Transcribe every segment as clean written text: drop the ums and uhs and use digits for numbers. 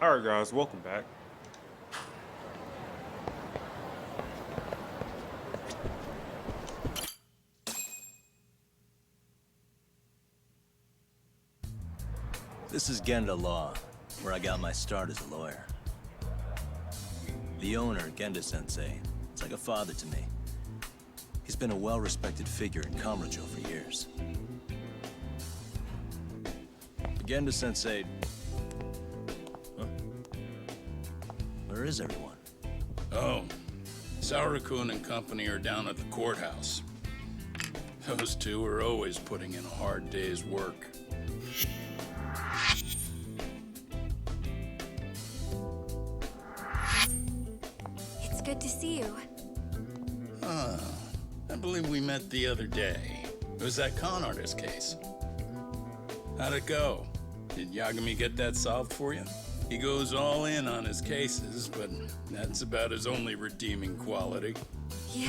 Alright guys, welcome back. This is Genda Law, where I got my start as a lawyer. The owner, Genda-sensei, is like a father to me. He's been a well-respected figure in Kamurocho for years. Genda-sensei... Huh? Where is everyone? Oh, Saura-kun and company are down at the courthouse. Those two are always putting in a hard day's work. It's good to see you. I believe we met the other day. It was that con artist case. How'd it go? Did Yagami get that solved for you? He goes all in on his cases, but that's about his only redeeming quality. Yeah,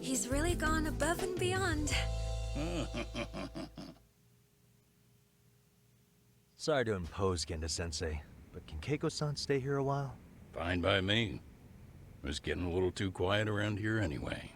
he's really gone above and beyond. Sorry to impose, Genda-sensei, but can Keiko-san stay here a while? Fine by me. It was getting a little too quiet around here anyway.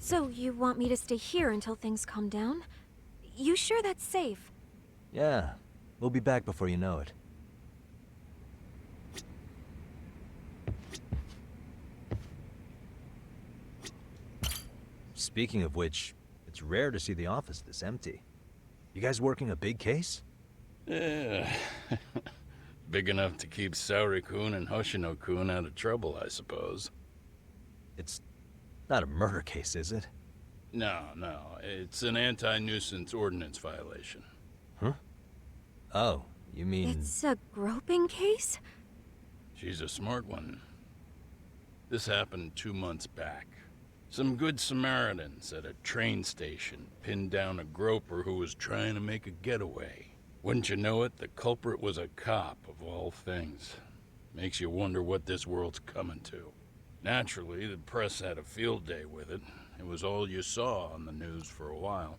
So, you want me to stay here until things calm down? You sure that's safe? Yeah, we'll be back before you know it. Speaking of which, it's rare to see the office this empty. You guys working a big case? Yeah. Big enough to keep Saori-kun and Hoshino-kun out of trouble, I suppose. It's not a murder case, is it? No, it's an anti-nuisance ordinance violation. Huh? Oh, you mean... It's a groping case? She's a smart one. This happened 2 months back. Some good Samaritans at a train station pinned down a groper who was trying to make a getaway. Wouldn't you know it, the culprit was a cop, of all things. Makes you wonder what this world's coming to. Naturally, the press had a field day with it. It was all you saw on the news for a while.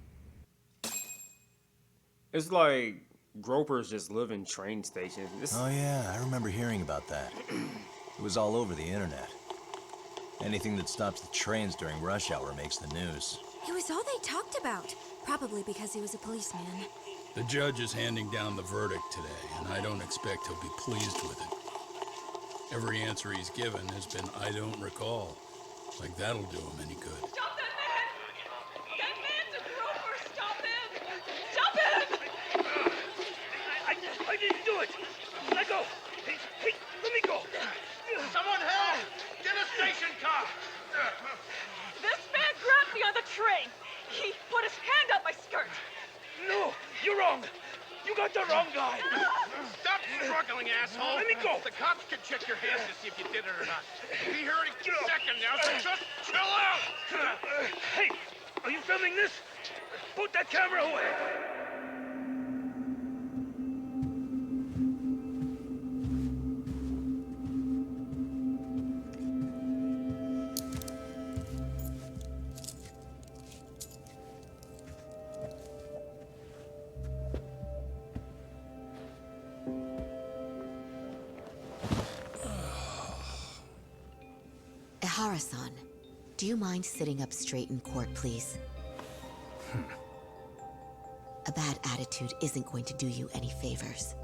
It's like Gropers just live in train stations. Oh yeah, I remember hearing about that. It was all over the internet. Anything that stops the trains during rush hour makes the news. It was all they talked about. Probably because he was a policeman. The judge is handing down the verdict today, and I don't expect he'll be pleased with it. Every answer he's given has been, I don't recall. Like that'll do him any good. Stop that man! That man's a groper! Stop him! Stop him! I didn't do it! Let go! Hey, let me go! Someone help! Get a station car! This man grabbed me on the train! He put his hand up my skirt! No! You're wrong! You got the wrong guy! Stop struggling, asshole! Let me go! The cops can check your hands to see if you did it or not. We'll be here in a second now, so just chill out! Hey! Are you filming this? Put that camera away! Ehara-san, do you mind sitting up straight in court, please? A bad attitude isn't going to do you any favors.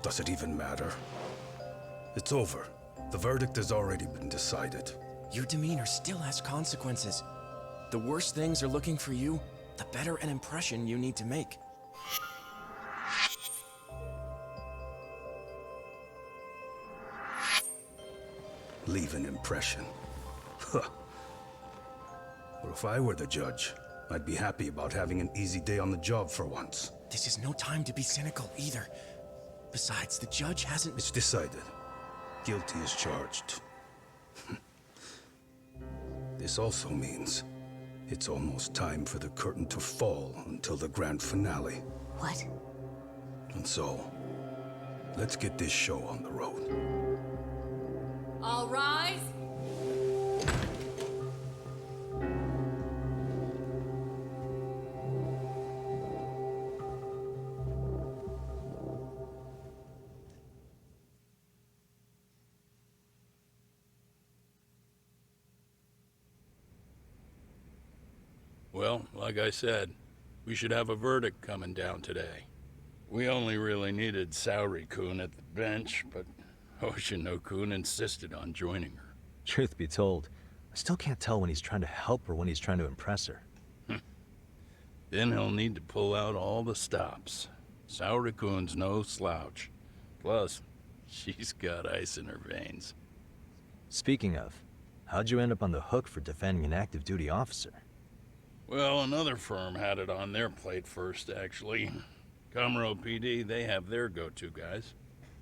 Does it even matter? It's over. The verdict has already been decided. Your demeanor still has consequences. The worse things are looking for you, the better an impression you need to make. Leave an impression. Huh. Well, if I were the judge, I'd be happy about having an easy day on the job for once. This is no time to be cynical either. Besides, the judge hasn't... It's decided. Guilty is charged. This also means It's almost time for the curtain to fall until the grand finale. What? And so, let's get this show on the road. All rise. Well, like I said, we should have a verdict coming down today. We only really needed Saori-kun at the bench, but Hoshino-kun insisted on joining her. Truth be told, I still can't tell when he's trying to help or when he's trying to impress her. Then he'll need to pull out all the stops. Saori-kun's no slouch. Plus, she's got ice in her veins. Speaking of, how'd you end up on the hook for defending an active duty officer? Well, another firm had it on their plate first, actually. Comro PD, they have their go-to guys.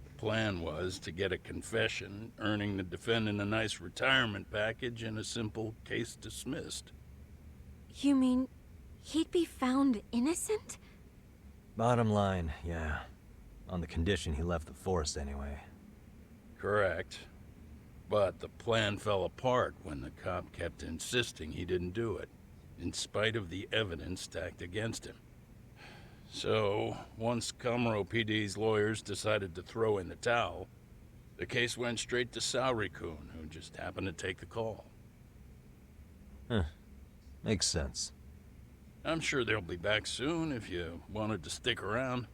The plan was to get a confession, earning the defendant a nice retirement package and a simple case dismissed. You mean he'd be found innocent? Bottom line, yeah. On the condition he left the force anyway. Correct. But the plan fell apart when the cop kept insisting he didn't do it, in spite of the evidence stacked against him. So, once Comro PD's lawyers decided to throw in the towel, the case went straight to Saori-kun, who just happened to take the call. Huh. Makes sense. I'm sure they'll be back soon if you wanted to stick around.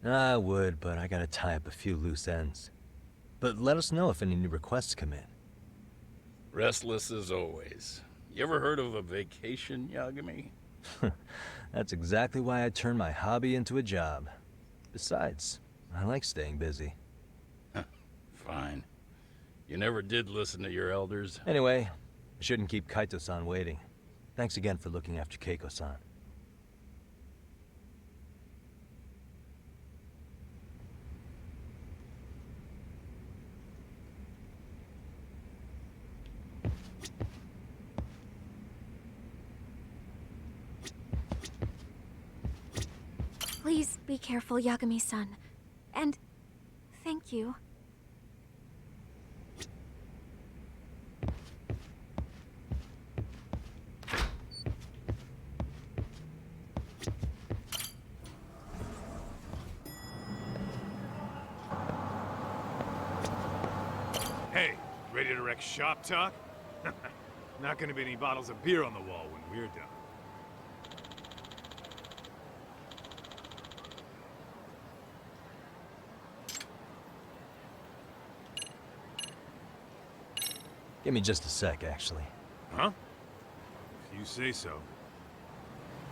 I would, but I gotta tie up a few loose ends. But let us know if any new requests come in. Restless as always. You ever heard of a vacation, Yagami? That's exactly why I turned my hobby into a job. Besides, I like staying busy. Fine. You never did listen to your elders. Anyway, I shouldn't keep Kaito-san waiting. Thanks again for looking after Keiko-san. Please be careful, Yagami-san. And thank you. Hey, ready to wreck shop talk? Not gonna be any bottles of beer on the wall when we're done. Give me just a sec, actually. Huh? If you say so.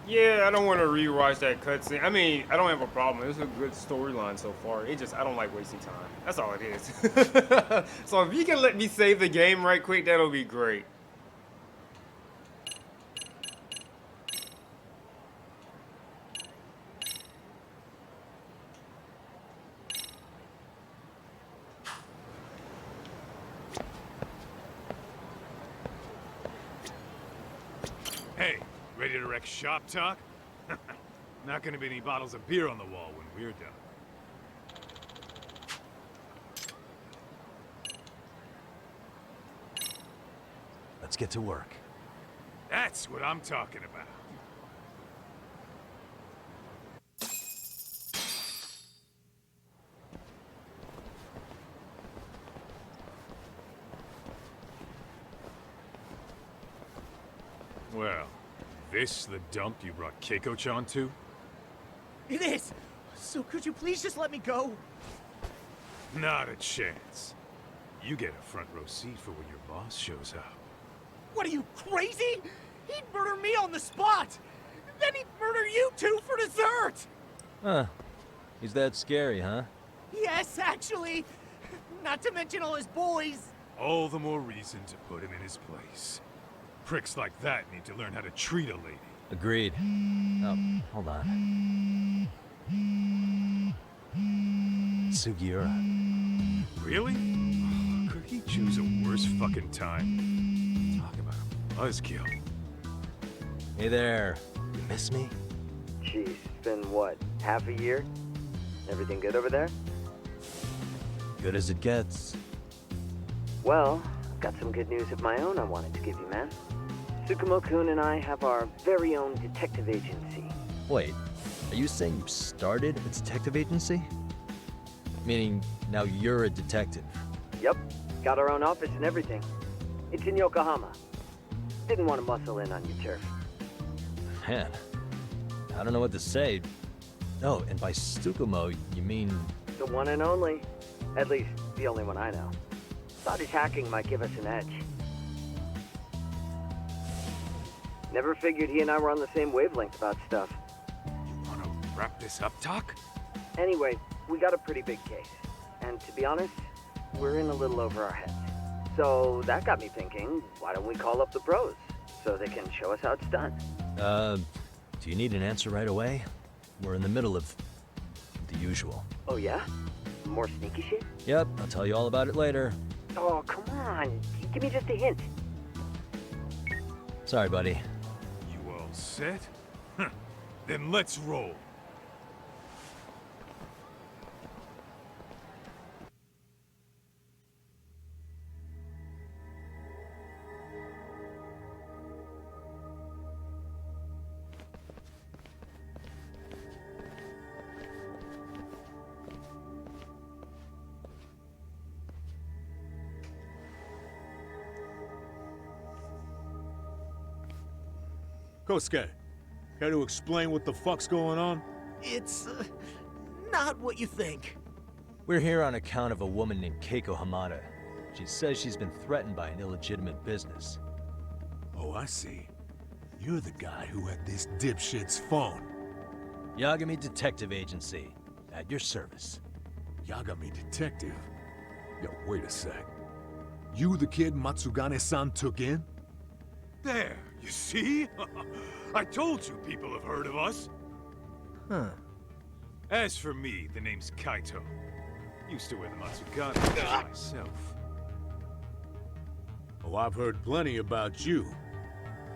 Yeah, I don't want to rewatch that cutscene. I mean, I don't have a problem. It's a good storyline so far. It just, I don't like wasting time. That's all it is. So if you can let me save the game right quick, that'll be great. Hey, ready to wreck shop talk? Not gonna be any bottles of beer on the wall when we're done. Let's get to work. That's what I'm talking about. Well, this the dump you brought Keiko-chan to? It is! So could you please just let me go? Not a chance. You get a front row seat for when your boss shows up. What are you, crazy? He'd murder me on the spot! Then he'd murder you two for dessert! Huh. He's that scary, huh? Yes, actually! Not to mention all his boys! All the more reason to put him in his place. Pricks like that need to learn how to treat a lady. Agreed. Oh, hold on. Sugiura. Really? Could he choose a worse fucking time? Talk about a buzzkill. Hey there. You miss me? Jeez, it's been what, half a year? Everything good over there? Good as it gets. Well, I've got some good news of my own I wanted to give you, man. Tsukumo-kun and I have our very own detective agency. Wait, are you saying you started a detective agency? Meaning, now you're a detective? Yep, got our own office and everything. It's in Yokohama. Didn't want to muscle in on your turf. Man, I don't know what to say. Oh, and by Tsukumo, you mean... The one and only. At least, the only one I know. Thought his hacking might give us an edge. Never figured he and I were on the same wavelength about stuff. You wanna wrap this up, Doc? Anyway, we got a pretty big case. And to be honest, we're in a little over our heads. So that got me thinking, why don't we call up the pros so they can show us how it's done? Do you need an answer right away? We're in the middle of the usual. Oh yeah? More sneaky shit? Yep, I'll tell you all about it later. Oh, come on. Give me just a hint. Sorry, buddy. You all set? Huh. Then let's roll. Kosuke, care to explain what the fuck's going on? It's, not what you think. We're here on account of a woman named Keiko Hamada. She says she's been threatened by an illegitimate business. Oh, I see. You're the guy who had this dipshit's phone. Yagami Detective Agency. At your service. Yagami Detective? Yo, wait a sec. You the kid Matsugane-san took in? There, you see? I told you people have heard of us. Huh. As for me, the name's Kaito. Used to wear the Matsugane myself. Oh, I've heard plenty about you.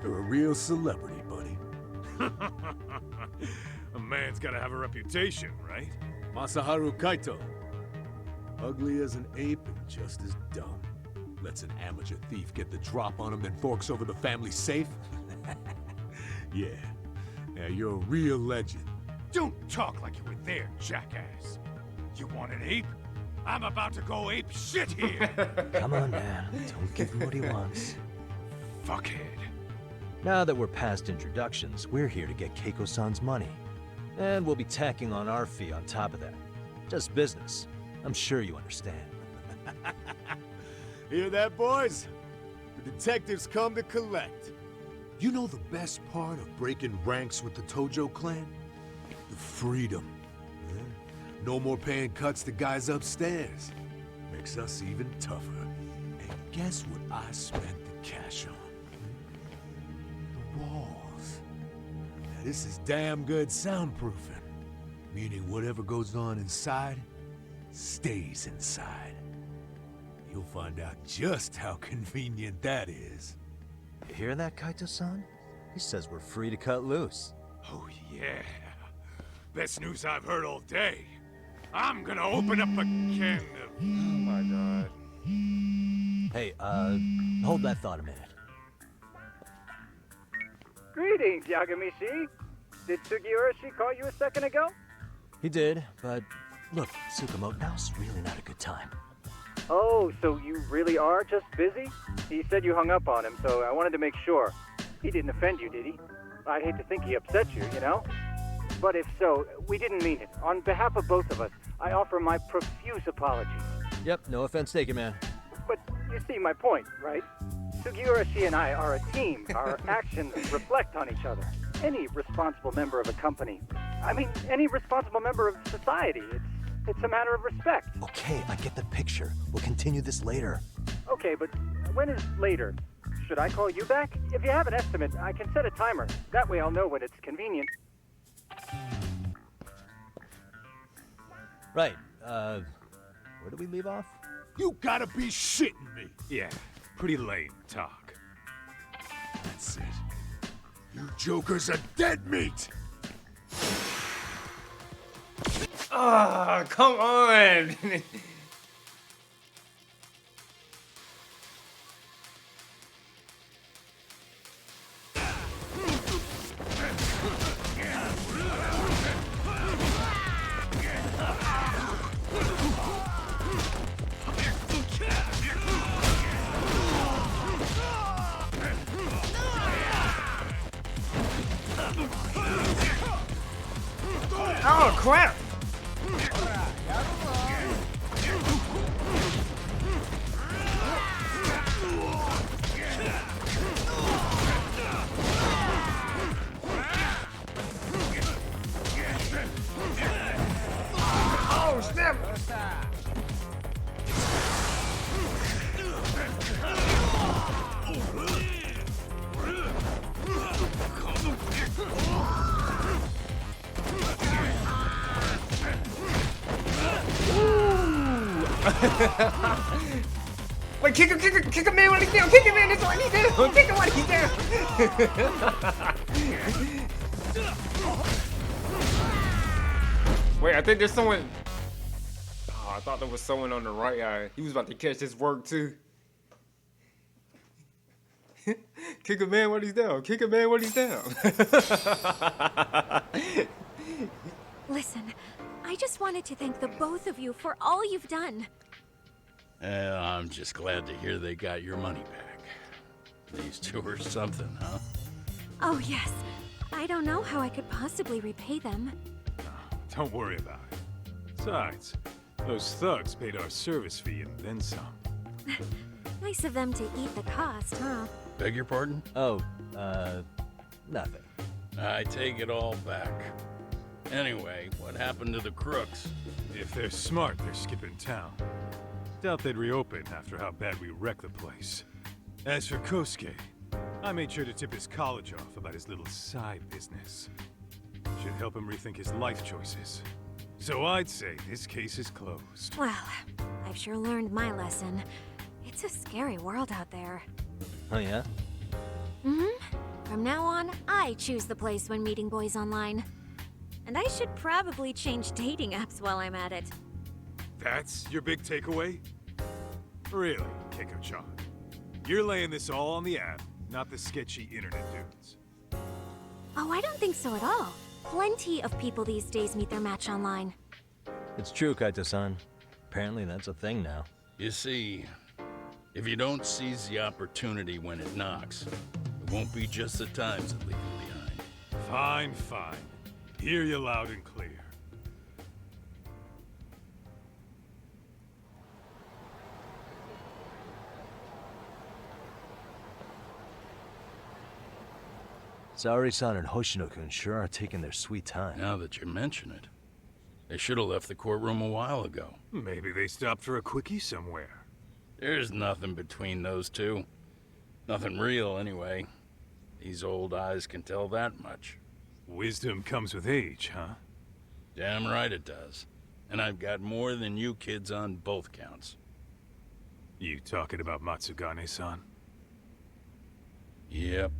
You're a real celebrity, buddy. A man's gotta have a reputation, right? Masaharu Kaito. Ugly as an ape and just as dumb. Lets an amateur thief get the drop on him, then forks over the family safe? Yeah. Yeah, you're a real legend. Don't talk like you were there, jackass. You want an ape? I'm about to go ape shit here! Come on, man. Don't give him what he wants. Fuckhead. Now that we're past introductions, we're here to get Keiko-san's money. And we'll be tacking on our fee on top of that. Just business. I'm sure you understand. Hear that, boys? The detectives come to collect. You know the best part of breaking ranks with the Tojo clan? The freedom. Yeah? No more paying cuts to guys upstairs. Makes us even tougher. And guess what I spent the cash on? The walls. Now, this is damn good soundproofing. Meaning whatever goes on inside, stays inside. You'll find out just how convenient that is. You hear that, Kaito-san? He says we're free to cut loose. Oh yeah. Best news I've heard all day. I'm gonna open up a can of... Oh my god. Hey, hold that thought a minute. Greetings, Yagami-shi. Did Sugiura-shi call you a second ago? He did, but look, Tsukumo, now's really not a good time. Oh, so you really are just busy? He said you hung up on him, so I wanted to make sure. He didn't offend you, did he? I'd hate to think he upset you, you know? But if so, we didn't mean it. On behalf of both of us, I offer my profuse apologies. Yep, no offense taken, man. But you see my point, right? Sugiura-shi and I are a team. Our actions reflect on each other. Any responsible member of a company, I mean, any responsible member of society, it's a matter of respect. Okay, I get the picture. We'll continue this later. Okay, but when is later? Should I call you back? If you have an estimate, I can set a timer. That way I'll know when it's convenient. Right, where do we leave off? You gotta be shitting me! Yeah, pretty lame talk. That's it. You jokers are dead meat! Ah, come on! Oh, crap! Oh, snap! Wait, kick him, man, when he's down, kick him, man, that's what I need down, kick him when he's down. Wait, I think there's someone. Oh, I thought there was someone on the right eye. He was about to catch his work too. Kick a man when he's down. Kick a man when he's down. Listen, I just wanted to thank the both of you for all you've done. I'm just glad to hear they got your money back. These two are something, huh? Oh, yes. I don't know how I could possibly repay them. Don't worry about it. Besides, those thugs paid our service fee and then some. Nice of them to eat the cost, huh? Beg your pardon? Oh, nothing. I take it all back. Anyway, what happened to the crooks? If they're smart, they're skipping town. Doubt they'd reopen after how bad we wrecked the place. As for Kosuke, I made sure to tip his college off about his little side business. Should help him rethink his life choices. So I'd say this case is closed. Well, I've sure learned my lesson. It's a scary world out there. Oh, yeah? Mm-hmm. From now on, I choose the place when meeting boys online. And I should probably change dating apps while I'm at it. That's your big takeaway? Really, Keiko-chan? You're laying this all on the app, not the sketchy internet dudes. Oh, I don't think so at all. Plenty of people these days meet their match online. It's true, Kaito-san. Apparently that's a thing now. You see, if you don't seize the opportunity when it knocks, it won't be just the times that leave you behind. Fine, fine. Hear you loud and clear. Saori-san and Hoshino-kun sure are taking their sweet time. Now that you mention it, they should have left the courtroom a while ago. Maybe they stopped for a quickie somewhere. There's nothing between those two. Nothing real, anyway. These old eyes can tell that much. Wisdom comes with age, huh? Damn right it does. And I've got more than you kids on both counts. You talking about Matsugane-san? Yep.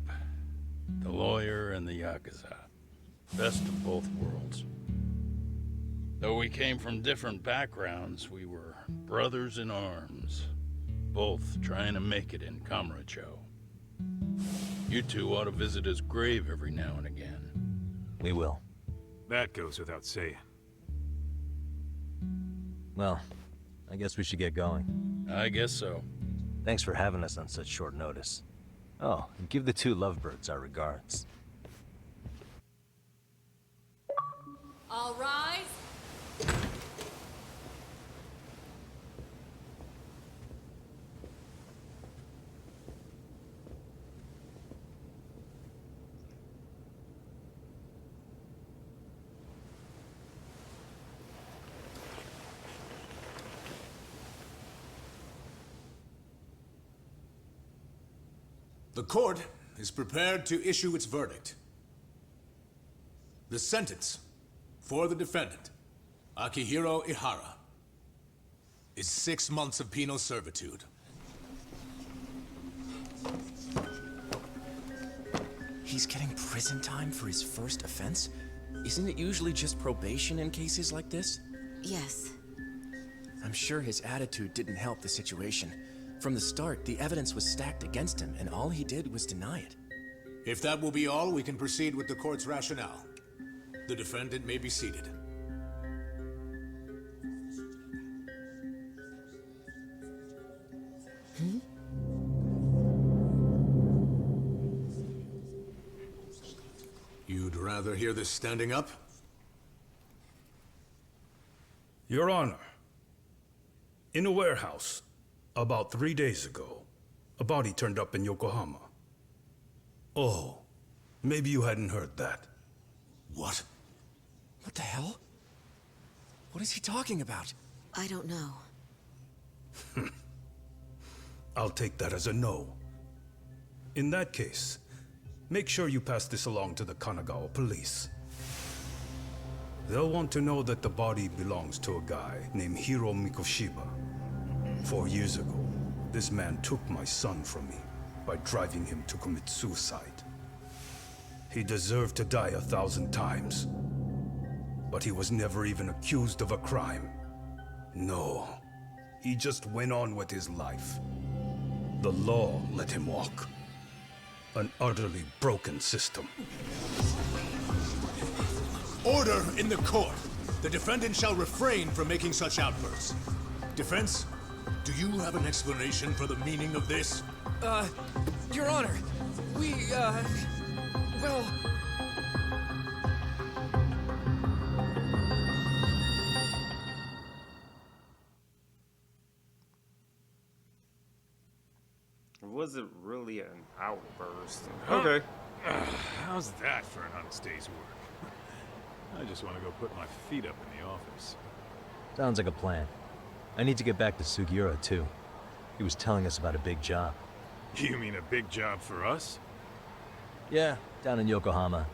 The lawyer and the Yakuza. Best of both worlds. Though we came from different backgrounds, we were brothers in arms. Both trying to make it in Kamurocho. You two ought to visit his grave every now and again. We will. That goes without saying. Well, I guess we should get going. I guess so. Thanks for having us on such short notice. Oh, and give the two lovebirds our regards. All rise. The court is prepared to issue its verdict. The sentence for the defendant, Akihiro Ihara, is 6 months of penal servitude. He's getting prison time for his first offense? Isn't it usually just probation in cases like this? Yes. I'm sure his attitude didn't help the situation. From the start, the evidence was stacked against him, and all he did was deny it. If that will be all, we can proceed with the court's rationale. The defendant may be seated. You'd rather hear this standing up? Your Honor, in a warehouse, about 3 days ago, a body turned up in Yokohama. Oh, maybe you hadn't heard that. What? What the hell? What is he talking about? I don't know. I'll take that as a no. In that case, make sure you pass this along to the Kanagawa police. They'll want to know that the body belongs to a guy named Hiro Mikoshiba. 4 years ago, this man took my son from me by driving him to commit suicide. He deserved to die 1,000 times, but he was never even accused of a crime. No, he just went on with his life. The law let him walk. An utterly broken system. Order in the court. The defendant shall refrain from making such outbursts. Defense, do you have an explanation for the meaning of this? Your Honor, well... Was it really an outburst? Okay. How's that for an honest day's work? I just want to go put my feet up in the office. Sounds like a plan. I need to get back to Sugiura, too. He was telling us about a big job. You mean a big job for us? Yeah, down in Yokohama.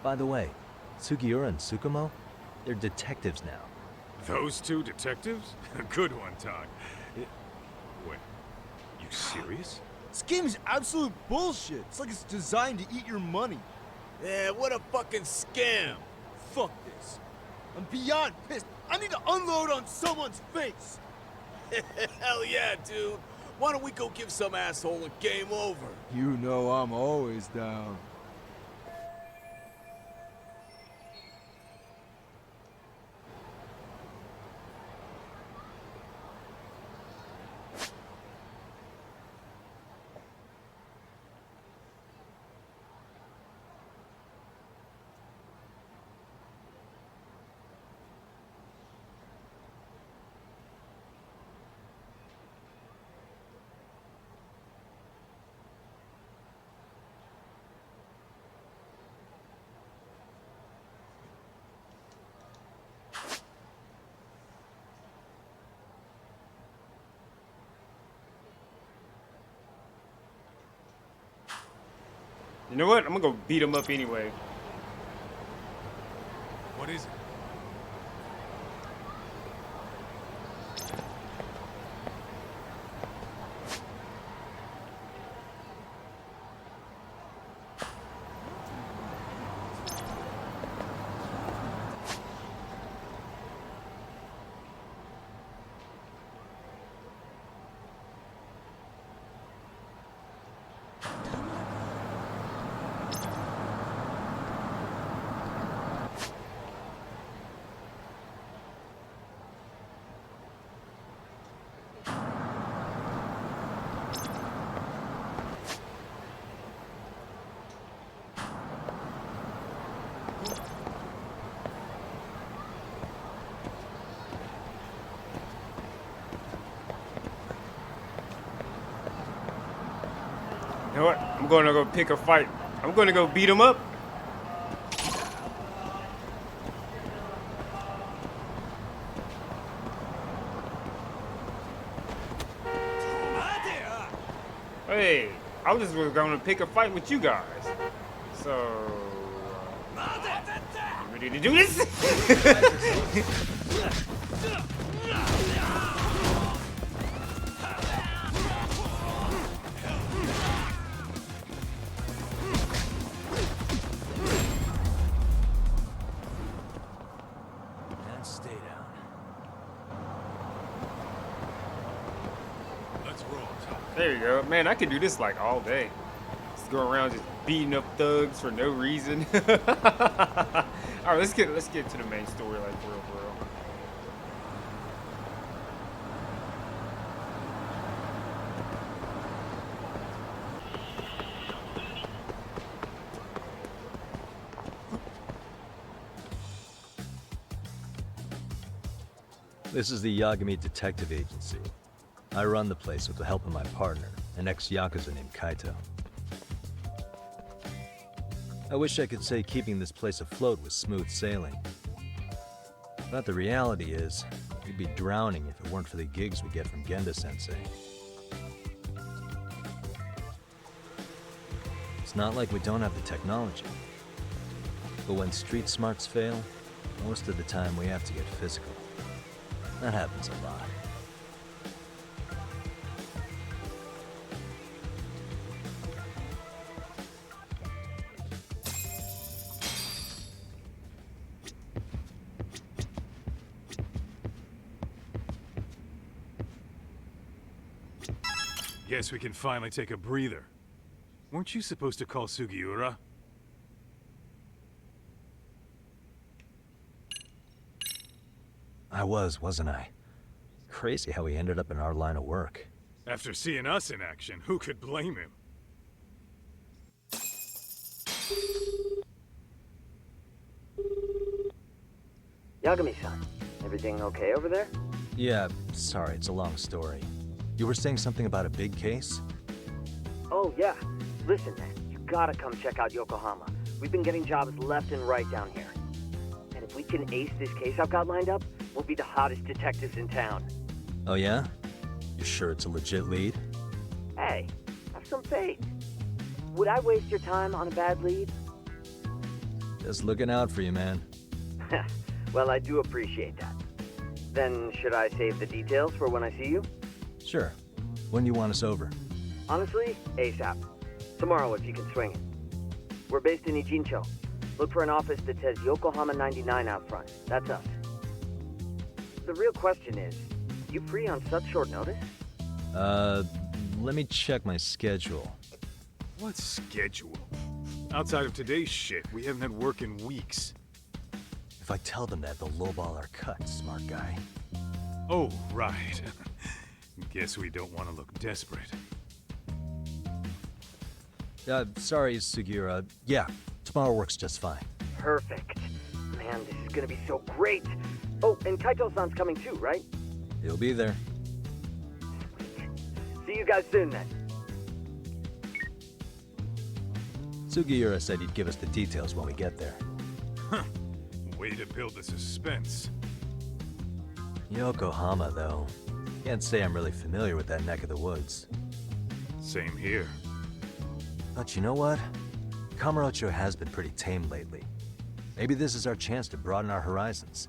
By the way, Sugiura and Tsukumo, they're detectives now. Those two detectives? Good one, Todd. Wait, you serious? This game is absolute bullshit. It's like it's designed to eat your money. Yeah, what a fucking scam. Fuck this. I'm beyond pissed. I need to unload on someone's face. Hell yeah, dude. Why don't we go give some asshole a game over? You know I'm always down. You know what? I'm gonna go beat him up anyway. What is it? You know what? I'm gonna go pick a fight. I'm gonna go beat him up. Hey, I was just gonna pick a fight with you guys. So, you ready to do this? There you go. Man, I could do this like all day. Just go around just beating up thugs for no reason. Alright, let's get to the main story like for real. This is the Yagami Detective Agency. I run the place with the help of my partner, an ex-Yakuza named Kaito. I wish I could say keeping this place afloat was smooth sailing. But the reality is, we'd be drowning if it weren't for the gigs we get from Genda-sensei. It's not like we don't have the technology. But when street smarts fail, most of the time we have to get physical. That happens a lot. Guess we can finally take a breather. Weren't you supposed to call Sugiura? I wasn't I? Crazy how he ended up in our line of work. After seeing us in action, who could blame him? Yagami-san, everything okay over there? Yeah, sorry, it's a long story. You were saying something about a big case? Oh, yeah. Listen, man, you gotta come check out Yokohama. We've been getting jobs left and right down here. And if we can ace this case I've got lined up, we'll be the hottest detectives in town. Oh yeah? You sure it's a legit lead? Hey, have some faith. Would I waste your time on a bad lead? Just looking out for you, man. Well, I do appreciate that. Then should I save the details for when I see you? Sure. When do you want us over? Honestly, ASAP. Tomorrow if you can swing it. We're based in Ijincho. Look for an office that says Yokohama 99 out front. That's us. The real question is, you free on such short notice? Let me check my schedule. What schedule? Outside of today's shit, we haven't had work in weeks. If I tell them that, they'll lowball our cut, smart guy. Oh, right. Guess we don't want to look desperate. Sorry, Sugiura. Yeah, tomorrow works just fine. Perfect. Man, this is gonna be so great. Oh, and Kaito-san's coming too, right? He'll be there. See you guys soon, then. Sugiura said he'd give us the details when we get there. Huh. Way to build the suspense. Yokohama, though. Can't say I'm really familiar with that neck of the woods. Same here. But you know what? Kamurocho has been pretty tame lately. Maybe this is our chance to broaden our horizons.